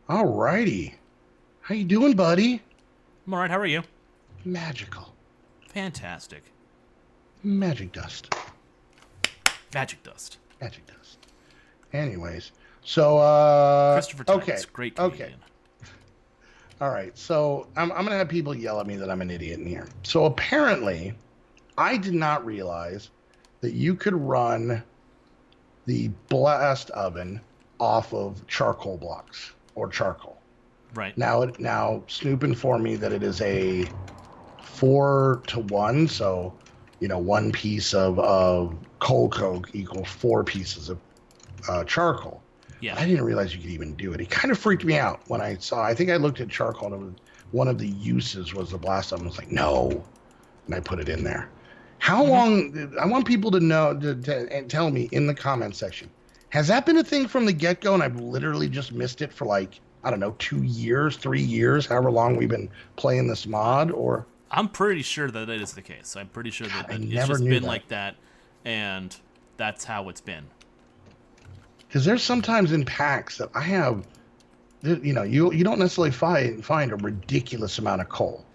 All righty. How you doing, buddy? I'm alright, how are you? Magical. Fantastic. Magic dust. Magic dust. Magic dust. Anyways, so Christopher okay, Titus, great okay. comedian. All right. So I'm gonna have people yell at me that I'm an idiot in here. So apparently, I did not realize that you could run the blast oven off of charcoal blocks or charcoal. Right. Now Snoop informed me that it is a 4-to-1, so one piece of coal coke equals 4 pieces of charcoal. Yeah. I didn't realize you could even do it. It kind of freaked me out when I saw. I think I looked at charcoal, and one of the uses was the blast oven. I was like, no, and I put it in there. How long? I want people to know and tell me in the comment section. Has that been a thing from the get-go, and I've literally just missed it for like, I don't know, 2 years, 3 years, however long we've been playing this mod? Or I'm pretty sure that is the case. I'm pretty sure that God, it's never just knew been that. like that, and that's how it's been. because there's sometimes in packs that I have, you don't necessarily find a ridiculous amount of coal,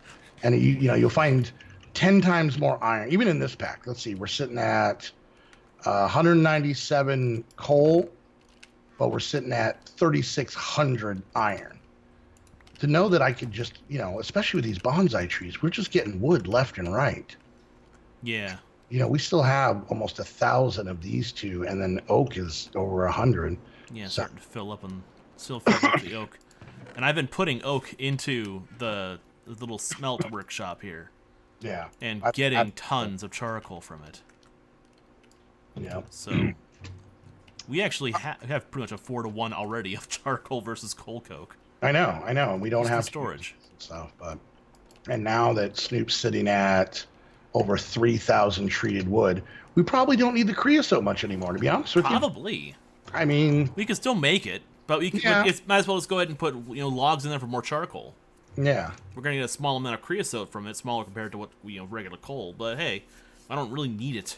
and you'll find 10 times more iron. Even in this pack, let's see, we're sitting at 197 coal, but we're sitting at 3,600 iron. To know that I could just, especially with these bonsai trees, we're just getting wood left and right. Yeah. We still have almost 1,000 of these two, and then oak is over 100. Yeah, So- starting to fill up and still fill up the oak. And I've been putting oak into the little smelt workshop here Yeah. and I've- getting I've- tons of charcoal from it. Yeah. So we actually have pretty much a 4-to-1 already of charcoal versus coal coke. I know, and we don't Just the have storage and stuff, and now that Snoop's sitting at over 3,000 treated wood, we probably don't need the creosote much anymore, to be honest with you. Probably. I mean, We can still make it, but we Yeah. might as well just go ahead and put logs in there for more charcoal. yeah. We're gonna get a small amount of creosote from it, smaller compared to what regular coal. But hey, I don't really need it.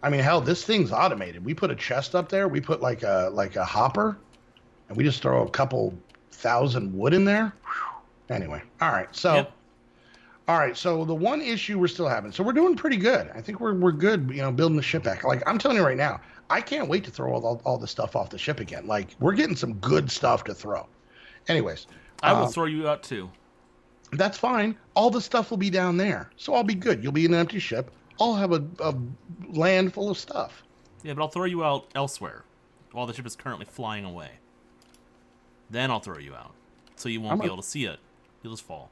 I mean, hell, this thing's automated. We put a chest up there. We put like a hopper, and we just throw a couple thousand wood in there. Whew. Anyway, all right. So, Yep. all right. So the one issue we're still having. So we're doing pretty good. I think we're good. Building the ship back. Like I'm telling you right now, I can't wait to throw all the stuff off the ship again. Like we're getting some good stuff to throw. Anyways, I will throw you out too. that's fine. All the stuff will be down there, so I'll be good. You'll be in an empty ship. I'll have a land full of stuff. Yeah, but I'll throw you out elsewhere while the ship is currently flying away. Then I'll throw you out, so you won't be able to see it. You'll just fall.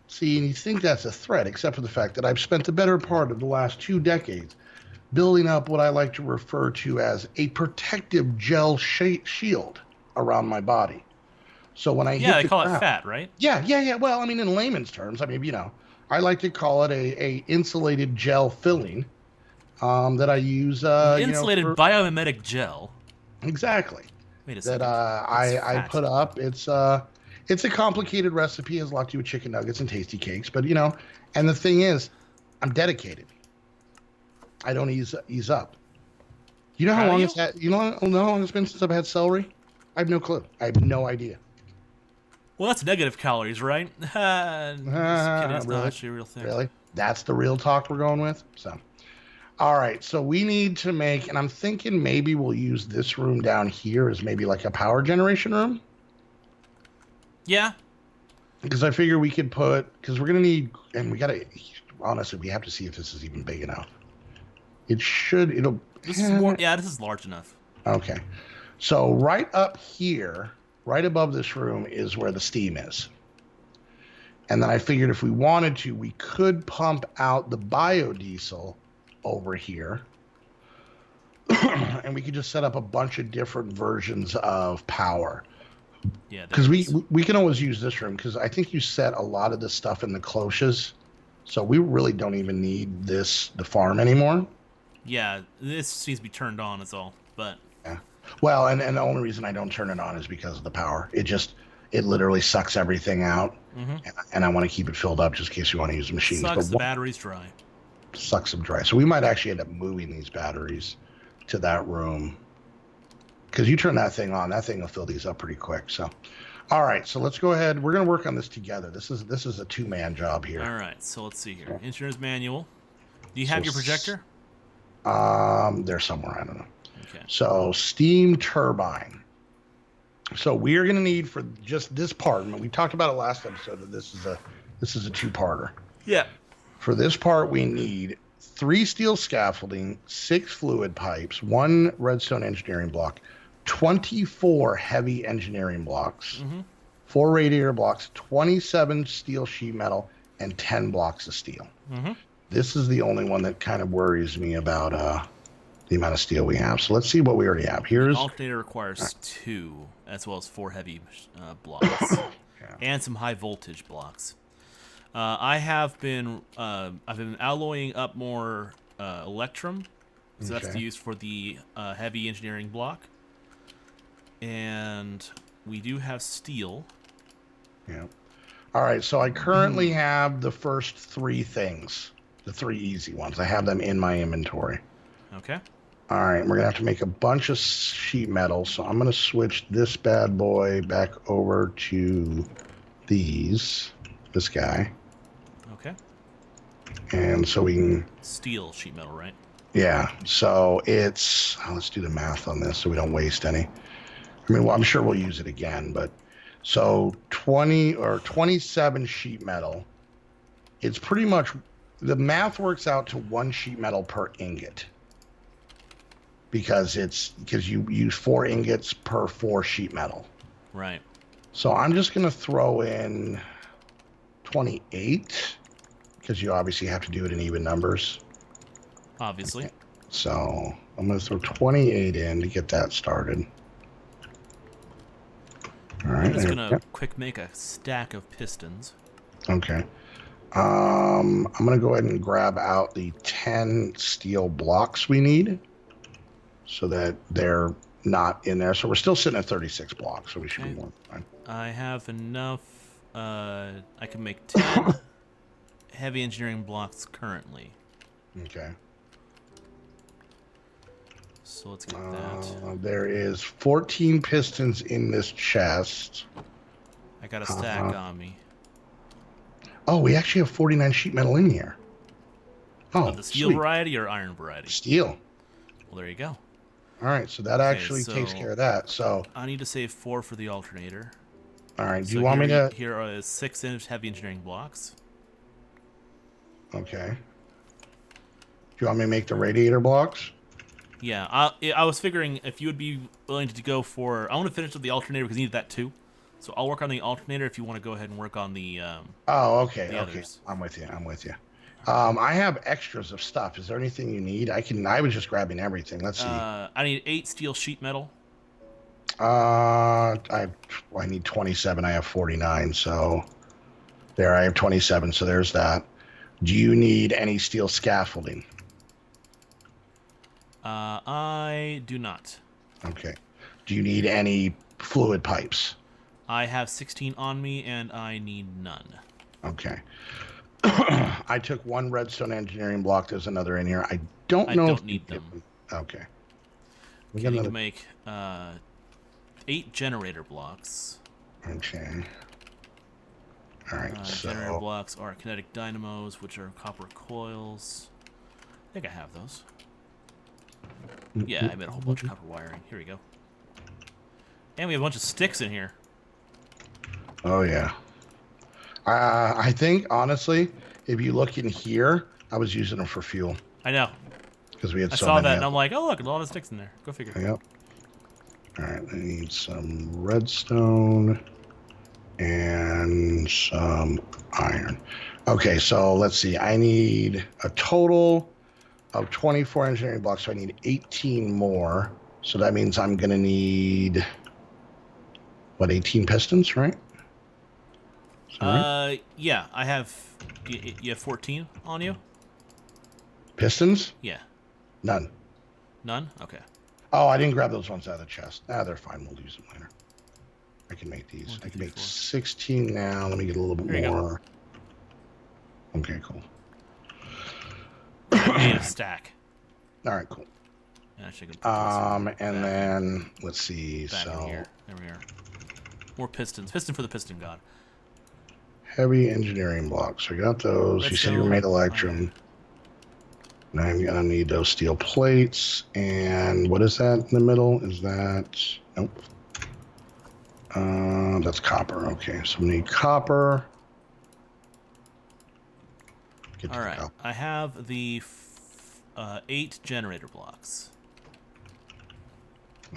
See, and you think that's a threat, except for the fact that I've spent the better part of the last 2 decades building up what I like to refer to as a protective gel shield around my body. So when I Yeah, hit they the call it ground, fat, right? Yeah. Well, I mean, in layman's terms, I like to call it a insulated gel filling that I use. Insulated biomimetic gel. Exactly. Wait a That second. I fat. put up. It's a complicated recipe. It has a lot to do with chicken nuggets and tasty cakes. But and the thing is, I'm dedicated. I don't ease up. You know how How long do it's had? You know how long it's been since I've had celery? I have no clue. I have no idea. Well, that's negative calories, right? Just kidding. It's Really? not actually a real thing. Really? That's the real talk we're going with? So, all right. So we need to make, and I'm thinking maybe we'll use this room down here as maybe like a power generation room. Yeah. Because I figure we could because we're going to need, and honestly, we have to see if this is even big enough. It'll. This is more. Yeah, this is large enough. Okay. So right up here, right above this room is where the steam is. And then I figured if we wanted to, we could pump out the biodiesel over here. And we could just set up a bunch of different versions of power. Yeah. Because we can always use this room, because I think you set a lot of the stuff in the cloches. So we really don't even need the farm anymore. Yeah, this needs to be turned on. Is all. But Yeah. Well, and the only reason I don't turn it on is because of the power. It literally sucks everything out, and I want to keep it filled up just in case you want to use the machines. sucks. But The battery's dry. sucks them dry. So we might actually end up moving these batteries to that room. because you turn that thing on, that thing will fill these up pretty quick. So, all right, so let's go ahead. We're gonna work on this together. This is a two-man job here. All right, so let's see here. Engineer's manual. Do you have your projector? There's somewhere, I don't know. Okay. So steam turbine. So we are going to need for just this part. And we talked about it last episode. That this is a two-parter. Yeah. For this part, we need 3 steel scaffolding, 6 fluid pipes, 1 redstone engineering block, 24 heavy engineering blocks, 4 radiator blocks, 27 steel sheet metal, and 10 blocks of steel. This is the only one that kind of worries me about the amount of steel we have. So let's see what we already have. Here's the alternator requires 2, as well as 4 heavy blocks, and some high voltage blocks. I've been alloying up more electrum, so that's used for the heavy engineering block. And we do have steel. Yeah. All right. So I currently have the first 3 things, the 3 easy ones. I have them in my inventory. Okay. All right. We're going to have to make a bunch of sheet metal. So I'm going to switch this bad boy back over to this guy. Okay. And so we can... Steel sheet metal, right? Yeah. So it's... let's do the math on this so we don't waste any. I mean, well, I'm sure we'll use it again, but... So 20 or 27 sheet metal. It's pretty much... The math works out to 1 sheet metal per ingot. Because you use 4 ingots per 4 sheet metal. Right. So I'm just going to throw in 28, because you obviously have to do it in even numbers. Obviously. Okay. So I'm going to throw 28 in to get that started. All right. I'm just going to quick make a stack of pistons. Okay. I'm going to go ahead and grab out the 10 steel blocks we need so that they're not in there. So we're still sitting at 36 blocks, so we should be more than fine. I have enough. I can make 10 heavy engineering blocks currently. Okay. So let's get that. There is 14 pistons in this chest. I got a stack on me. Oh, we actually have 49 sheet metal in here. Oh, the steel sweet. Variety or iron variety? Steel. Well, there you go. All right, so that actually takes care of that. So I need to save 4 for the alternator. All right, do you want me to... Here are 6-inch heavy engineering blocks. Okay. Do you want me to make the radiator blocks? Yeah, I was figuring if you would be willing to go for... I want to finish with the alternator because I need that too. So I'll work on the alternator if you want to go ahead and work on the... oh, okay, okay. Others. I'm with you. I have extras of stuff. Is there anything you need? I was just grabbing everything. Let's see. I need 8 steel sheet metal. I need 27. I have 49. So there, I have 27. So there's that. Do you need any steel scaffolding? I do not. Okay. Do you need any fluid pipes? I have 16 on me, and I need none. Okay. I took 1 redstone engineering block. There's another in here. I don't know if I don't need them. Okay. We need to make 8 generator blocks. Okay. All right. Generator blocks are kinetic dynamos, which are copper coils. I think I have those. Yeah, I made a whole bunch of copper wiring. Here we go. And we have a bunch of sticks in here. Oh, yeah. I think, honestly, if you look in here, I was using them for fuel. I know. Because we had so many. I saw that, of and I'm like, oh, look, a lot of sticks in there. Go figure. Yep. All right, I need some redstone and some iron. Okay, so let's see. I need a total of 24 engineering blocks, so I need 18 more. So that means I'm going to need, 18 pistons, right? Yeah, I have... You have 14 on you? Pistons? Yeah. None. None? Okay. Oh, I didn't grab those ones out of the chest. They're fine. We'll use them later. I can make these. 1, 2, I can 3, make 4. 16 now. Let me get a little bit more. Okay, cool. I made a stack. All right, cool. Actually, I can put And then let's see. back in So here. There we are. More pistons. Piston for the piston god. heavy engineering blocks. I got those. You said you made electrum. Now I'm gonna need those steel plates. And what is that in the middle? Is that nope? That's copper. Okay, so we need copper. All right, I have the 8 generator blocks.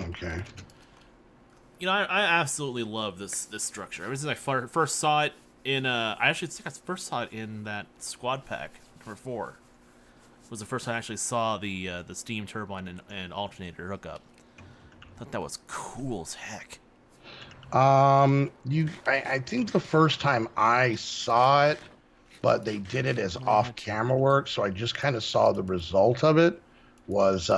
Okay. You know, I absolutely love this structure. Ever since I first saw it in, I actually think I first saw it in that squad pack for 4. It was the first time I actually saw the steam turbine and alternator hookup. I thought that was cool as heck. I think the first time I saw it, but they did it as off-camera work, so I just kind of saw the result of it. Was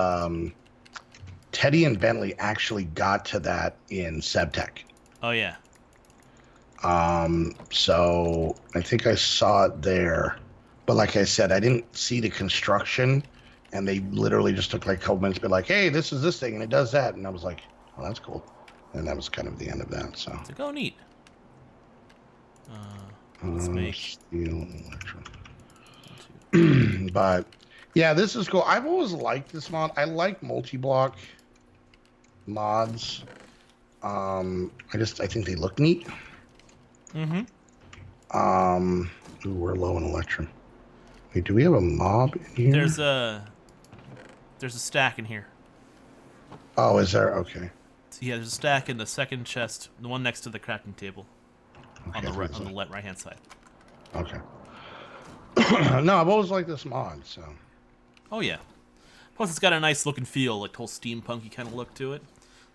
Teddy and Bentley actually got to that in Sebtech? Oh yeah. So I think I saw it there, but like I said, I didn't see the construction, and they literally just took like a couple minutes to be like, "Hey, this is this thing, and it does that," and I was like, "Oh, that's cool," and that was kind of the end of that. So it's like, oh, neat. Let's make steel electron. But yeah, this is cool. I've always liked this mod. I like multi-block mods. I think they look neat. Mm-hmm. Ooh, we're low on electron. Wait, do we have a mob in here? There's a stack in here. Oh, is there? Okay. Yeah, there's a stack in the second chest, the one next to the crafting table, Okay, on the right hand side. Okay. No, I've always liked this mod, so. Oh yeah. Plus, it's got a nice look and feel, like whole steampunky kind of look to it.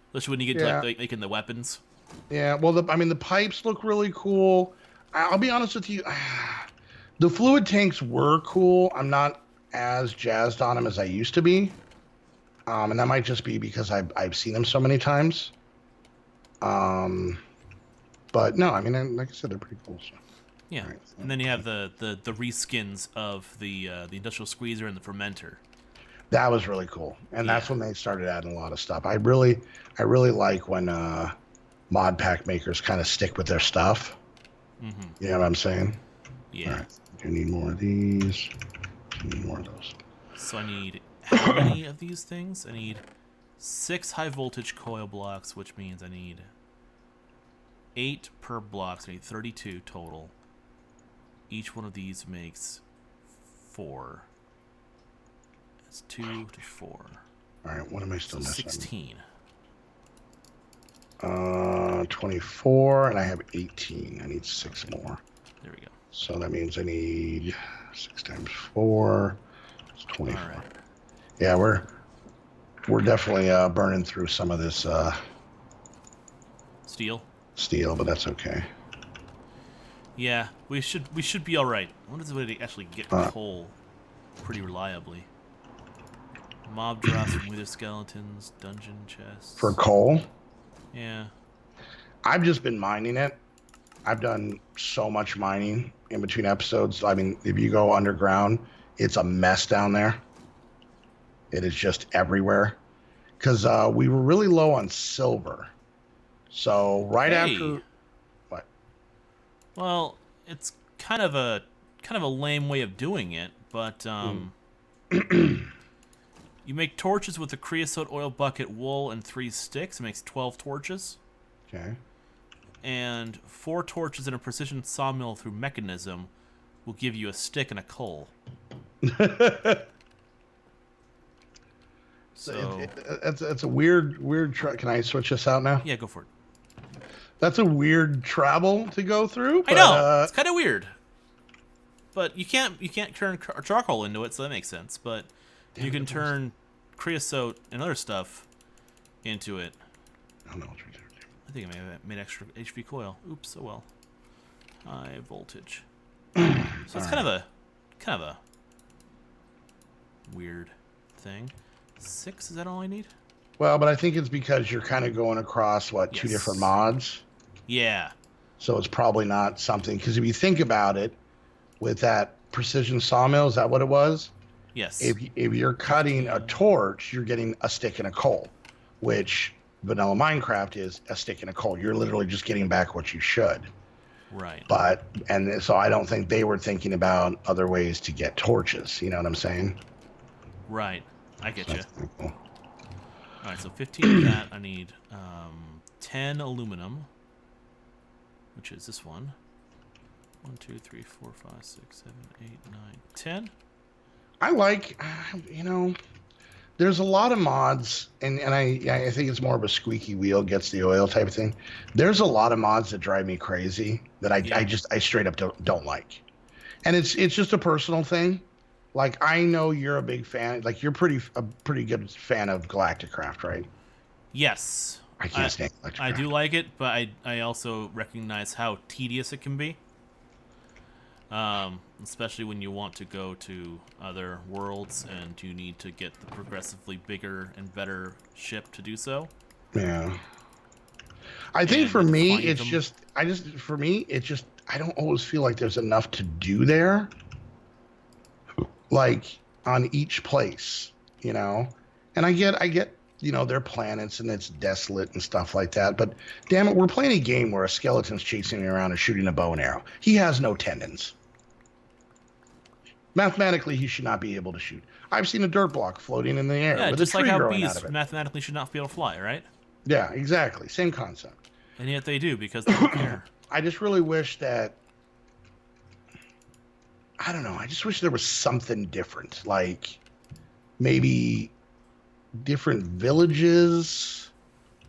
Especially when you get to like making the weapons. Yeah, well, the pipes look really cool. I'll be honest with you, the fluid tanks were cool. I'm not as jazzed on them as I used to be, and that might just be because I've seen them so many times. But no, I mean, like I said, they're pretty cool. So. Yeah, right, so. And then you have the reskins of the industrial squeezer and the fermenter. That was really cool, and that's when they started adding a lot of stuff. I really like when mod pack makers kind of stick with their stuff. Mm-hmm. You know what I'm saying? Yeah. All right. You need more of these. You need more of those. So I need how many of these things? I need 6 high voltage coil blocks, which means I need 8 per block. So I need 32 total. Each one of these makes 4. It's 2 to 4. All right, what am I still missing? 16. 24, and I have 18. I need 6 more. There we go. So that means I need 6 times 4. It's 24. All right. Yeah, we're definitely burning through some of this steel, but that's okay. Yeah, we should be all right. What is the way to actually get coal pretty reliably? Mob drops from wither skeletons, dungeon chests. For coal? Yeah. I've just been mining it. I've done so much mining in between episodes. I mean, if you go underground, it's a mess down there. It is just everywhere. Because we were really low on silver. So after... What? Well, it's kind of a lame way of doing it, but you make torches with a creosote oil bucket, wool, and 3 sticks. It makes 12 torches. Okay. And 4 torches in a precision sawmill through mechanism will give you a stick and a coal. So it's a weird. Can I switch this out now? Yeah, go for it. That's a weird travel to go through. But, I know it's kind of weird, but you can't turn charcoal into it, so that makes sense. But you can turn creosote and other stuff into it. I don't know. I think I may have made extra HV coil. Oops. Oh well. High voltage. So it's kind of a weird thing. 6, is that all I need? Well, but I think it's because you're kind of going across 2 different mods. Yeah. So it's probably not something, because if you think about it, with that precision sawmill, is that what it was? Yes. If you're cutting a torch, you're getting a stick and a coal, which vanilla Minecraft is a stick and a coal. You're literally just getting back what you should. Right. And so I don't think they were thinking about other ways to get torches. You know what I'm saying? Right. I get So you. that's pretty cool. All right, so 15 of that. I need 10 aluminum, which is this one. 1, 2, 3, 4, 5, 6, 7, 8, 9, 10. I like, there's a lot of mods, and I think it's more of a squeaky wheel gets the oil type of thing. There's a lot of mods that drive me crazy that I straight up don't like, and it's just a personal thing. Like I know you're a big fan, like you're a pretty good fan of Galacticraft, right? Yes. I can't stand Galacticraft. I do like it, but I also recognize how tedious it can be. Especially when you want to go to other worlds and you need to get the progressively bigger and better ship to do so. Yeah. I think for me, it's just I don't always feel like there's enough to do there. Like on each place, and I get, their planets and it's desolate and stuff like that. But damn it, we're playing a game where a skeleton's chasing me around and shooting a bow and arrow. He has no tendons. Mathematically, he should not be able to shoot. I've seen a dirt block floating in the air. Yeah, with just a tree like how growing bees out of it. mathematically should not be able to fly, right? Yeah, exactly. Same concept. And yet they do because they don't care. I just really wish that. I don't know. I just wish there was something different, like maybe different villages,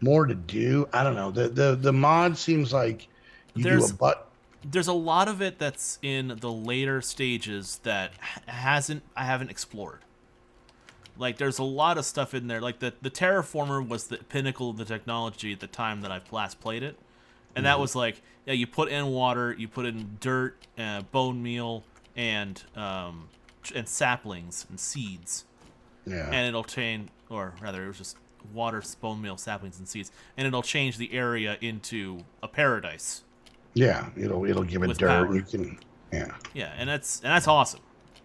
more to do. I don't know. The mod seems like There's a lot of it that's in the later stages that I haven't explored. Like there's a lot of stuff in there. Like the terraformer was the pinnacle of the technology at the time that I last played it, and that was like, yeah, you put in water, you put in dirt, bone meal, and saplings and seeds. Yeah. And it'll change, or rather, it was just water, bone meal, saplings, and seeds, and it'll change the area into a paradise. Yeah, it'll give it dirt. Power. You can, yeah. Yeah, and that's awesome,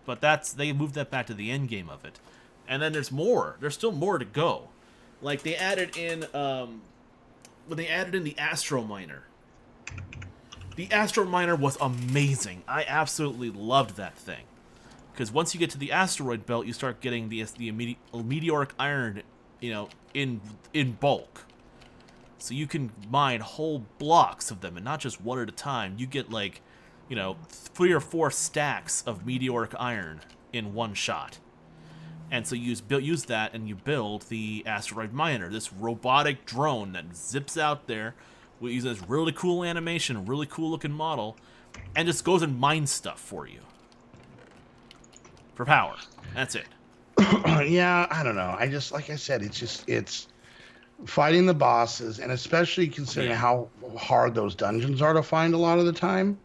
but they moved that back to the end game of it, and then there's more. There's still more to go. Like they added in when they added in the Astro Miner. The Astro Miner was amazing. I absolutely loved that thing. Because once you get to the asteroid belt, you start getting the meteoric iron, in bulk. So you can mine whole blocks of them, and not just one at a time. You get 3 or 4 stacks of meteoric iron in one shot. And so you use that, and you build the asteroid miner, this robotic drone that zips out there. We use this really cool animation, really cool looking model, and just goes and mines stuff for you. For power. That's it. Yeah, I don't know. I just, like I said, it's fighting the bosses, and especially considering how hard those dungeons are to find a lot of the time.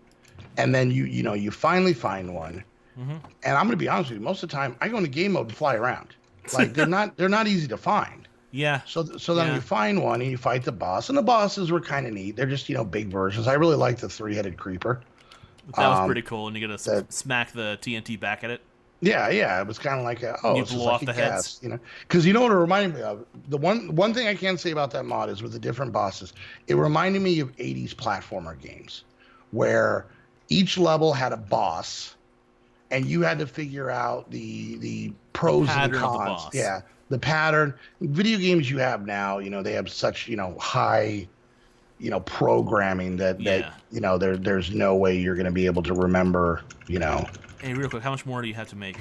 And then you finally find one. Mm-hmm. And I'm going to be honest with you, most of the time I go into game mode and fly around. Like they're not easy to find. Yeah. So then you find one and you fight the boss, and the bosses were kind of neat. They're just, big versions. I really like the 3-headed creeper. That was pretty cool, and you get to smack the TNT back at it. Yeah, it was kind of like you blow off the heads, because what it reminded me of. The one thing I can say about that mod is with the different bosses, it reminded me of 80s platformer games, where each level had a boss, and you had to figure out the pros and cons. Yeah, the pattern. Video games you have now, they have such high, programming that there's no way you're going to be able to remember, Hey, real quick, how much more do you have to make?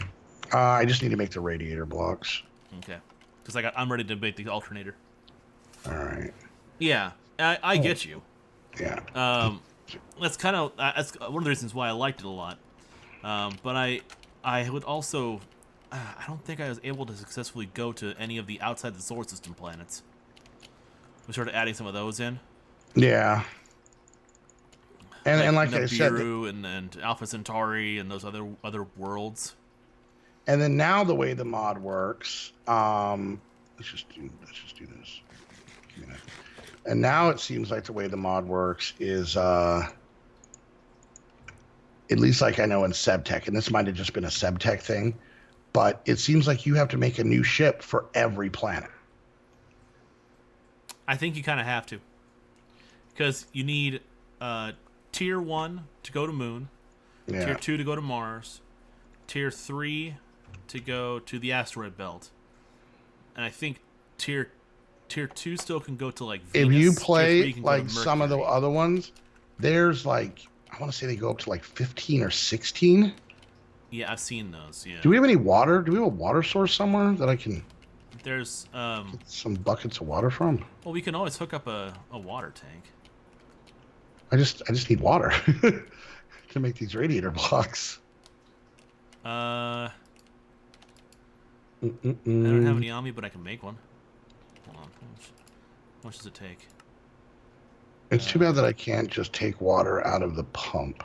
I just need to make the radiator blocks. Okay. Because I'm ready to make the alternator. All right. Yeah, I get you. Yeah. That's kind of that's one of the reasons why I liked it a lot. But I would also, I don't think I was able to successfully go to any of the outside the solar system planets. We started adding some of those in. Yeah. And like I said, and Alpha Centauri and those other worlds. And then now the way the mod works, let's just do this. And now it seems like the way the mod works is, at least like I know in Sebtech, and this might have just been a Sebtech thing, but it seems like you have to make a new ship for every planet. I think you kind of have to, because you need tier 1 to go to Moon, tier 2 to go to Mars, tier 3 to go to the asteroid belt, and I think tier 2 still can go to like Venus. If you play like some of the other ones, there's like, I want to say they go up to like 15 or 16. Yeah, I've seen those. Yeah. Do we have any water? Do we have a water source somewhere that I can? There's get some buckets of water from. Well, we can always hook up a water tank. I just need water to make these radiator blocks. I don't have any on me, but I can make one. Hold on. How much does it take? It's too bad that I can't just take water out of the pump.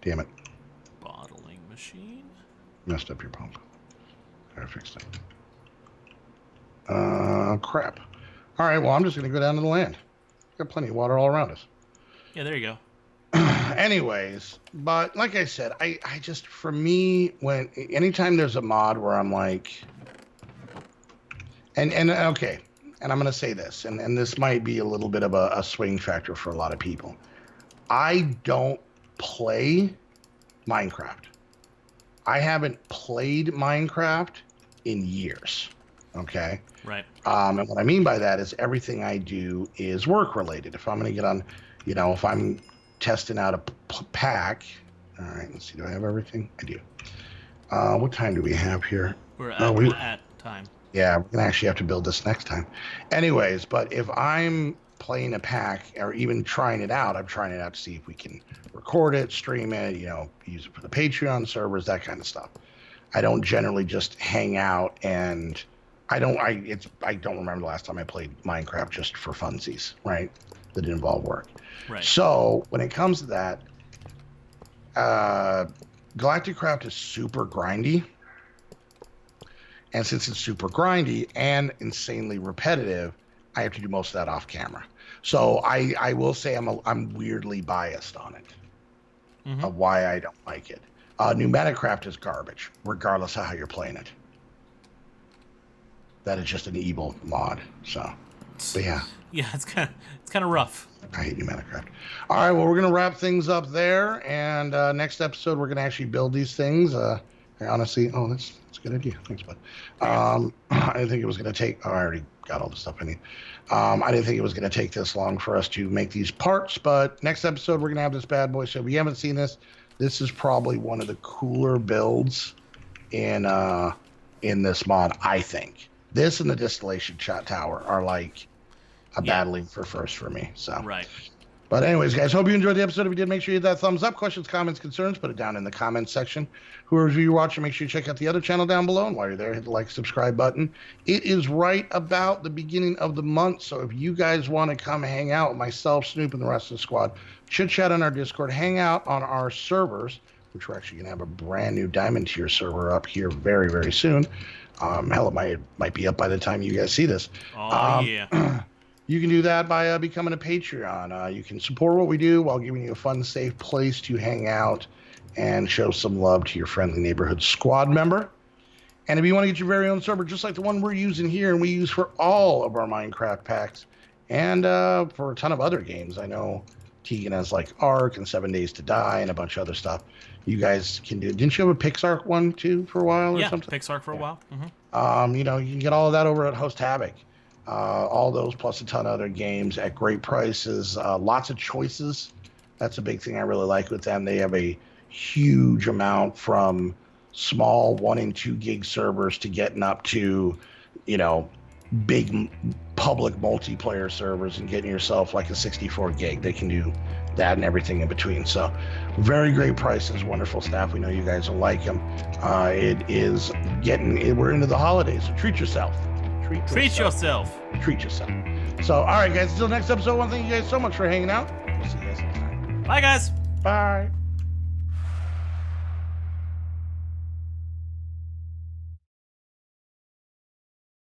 Damn it. Bottling machine. Messed up your pump. I fixed it. Crap. All right, well, I'm just going to go down to the land. Got plenty of water all around us. Yeah, there you go. Anyways, but like I said, I just, for me, anytime there's a mod where I'm like, and okay, and I'm going to say this, and this might be a little bit of a swing factor for a lot of people. I don't play Minecraft. I haven't played Minecraft in years. Okay. Right. And what I mean by that is everything I do is work related. If I'm going to get on, if I'm testing out a pack. All right. Let's see. Do I have everything? I do. What time do we have here? We're at time. Yeah. We're going to actually have to build this next time. Anyways, but if I'm playing a pack or even trying it out, I'm trying it out to see if we can record it, stream it, use it for the Patreon servers, that kind of stuff. I don't generally just hang out, and I don't remember the last time I played Minecraft just for funsies, right? That didn't involve work. Right. So when it comes to that, Galactic Craft is super grindy. And since it's super grindy and insanely repetitive, I have to do most of that off camera. So I will say I'm weirdly biased on it, of why I don't like it. Pneumatic Craft is garbage, regardless of how you're playing it. That is just an evil mod. So, but yeah. Yeah, it's kind of rough. I hate Pneumatic Craft. All right, well, we're gonna wrap things up there, and next episode we're gonna actually build these things. I honestly, that's a good idea. Thanks, bud. I didn't think it was gonna take. I already got all the stuff I need. I didn't think it was gonna take this long for us to make these parts, but next episode we're gonna have this bad boy. So if you haven't seen this, this is probably one of the cooler builds in this mod. I think this and the distillation tower are like battling for first for me. So right. But anyways, guys, hope you enjoyed the episode. If you did, make sure you hit that thumbs up. Questions, comments, concerns, put it down in the comments section. Whoever you're watching, make sure you check out the other channel down below. And while you're there, hit the like, subscribe button. It is right about the beginning of the month. So if you guys want to come hang out with myself, Snoop, and the rest of the squad, chit chat on our Discord, hang out on our servers, which we're actually going to have a brand new diamond tier server up here very, very soon. Hell, it might be up by the time you guys see this. Oh, yeah. You can do that by becoming a Patreon. You can support what we do while giving you a fun, safe place to hang out and show some love to your friendly neighborhood squad member. And if you want to get your very own server, just like the one we're using here and we use for all of our Minecraft packs and for a ton of other games. I know Tegan has like Ark and 7 Days to Die and a bunch of other stuff. You guys can do. Didn't you have a PixArk one too for a while or something? Yeah, PixArk for a while. You can get all of that over at HostHavoc. All those plus a ton of other games at great prices, lots of choices. That's a big thing I really like with them. They have a huge amount from small 1 and 2 gig servers to getting up to, big public multiplayer servers and getting yourself like a 64 gig. They can do that and everything in between. So very great prices, wonderful staff. We know you guys will like them. We're into the holidays, so treat yourself. Treat yourself. So, all right, guys, until next episode, I want to thank you guys so much for hanging out. We'll see you guys next time. Bye, guys. Bye.